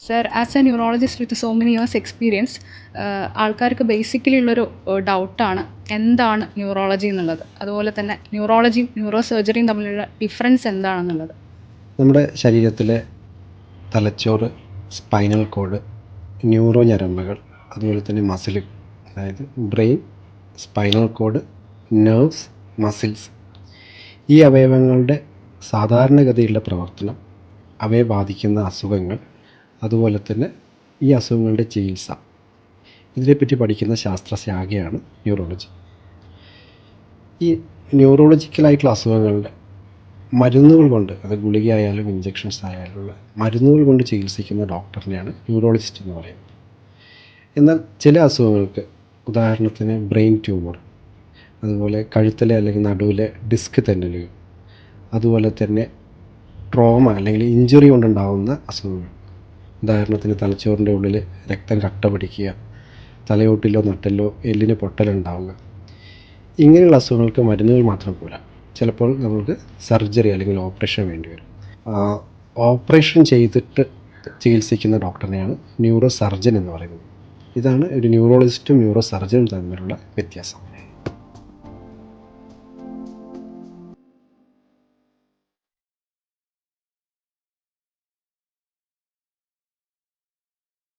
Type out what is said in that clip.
Sir, as A neurologist with so many years experience, ആൾക്കാർക്ക് basically ഉള്ളൊരു ഡൗട്ടാണ് എന്താണ് neurology എന്നുള്ളത്. അതുപോലെ തന്നെ ന്യൂറോളജിയും ന്യൂറോ സർജറിയും തമ്മിലുള്ള ഡിഫറൻസ് എന്താണെന്നുള്ളത്. നമ്മുടെ ശരീരത്തിലെ തലച്ചോറ്, സ്പൈനൽ കോഡ്, ന്യൂറോ ഞരമ്പുകൾ, അതുപോലെ തന്നെ മസിൽ, അതായത് brain, spinal cord, nerves, muscles, ഈ അവയവങ്ങളുടെ സാധാരണഗതിയിലുള്ള പ്രവർത്തനം, അവയെ ബാധിക്കുന്ന അസുഖങ്ങൾ, അതുപോലെ തന്നെ ഈ അസുഖങ്ങളുടെ ചികിത്സ, ഇതിനെപ്പറ്റി പഠിക്കുന്ന ശാസ്ത്രശാഖയാണ് ന്യൂറോളജി. ഈ ന്യൂറോളജിക്കലായിട്ടുള്ള അസുഖങ്ങളുടെ മരുന്നുകൾ കൊണ്ട്, അത് ഗുളികയായാലും ഇഞ്ചെക്ഷൻസ് ആയാലുള്ള മരുന്നുകൾ കൊണ്ട് ചികിത്സിക്കുന്ന ഡോക്ടറിനെയാണ് ന്യൂറോളജിസ്റ്റ് എന്ന് പറയുന്നത്. എന്നാൽ ചില അസുഖങ്ങൾക്ക്, ഉദാഹരണത്തിന് ബ്രെയിൻ ട്യൂമർ, അതുപോലെ കഴുത്തിലെ അല്ലെങ്കിൽ നടുവിലെ ഡിസ്ക് തെന്നലുകൾ, അതുപോലെ തന്നെ ട്രോമ അല്ലെങ്കിൽ ഇഞ്ചുറി കൊണ്ടുണ്ടാകുന്ന അസുഖങ്ങൾ, ഉദാഹരണത്തിന് തലച്ചോറിൻ്റെ ഉള്ളിൽ രക്തം കട്ട പിടിക്കുക, തലയോട്ടിലോ നട്ടലിലോ എല്ലിന് പൊട്ടലുണ്ടാവുക, ഇങ്ങനെയുള്ള അസുഖങ്ങൾക്ക് മരുന്നുകൾ മാത്രം പോരാ, ചിലപ്പോൾ നമുക്ക് സർജറി അല്ലെങ്കിൽ ഓപ്പറേഷൻ വേണ്ടി വരും. ഓപ്പറേഷൻ ചെയ്തിട്ട് ചികിത്സിക്കുന്ന ഡോക്ടറിനെയാണ് ന്യൂറോ സർജൻ എന്ന് പറയുന്നത്. ഇതാണ് ഒരു ന്യൂറോളജിസ്റ്റും ന്യൂറോ സർജനും തമ്മിലുള്ള വ്യത്യാസം.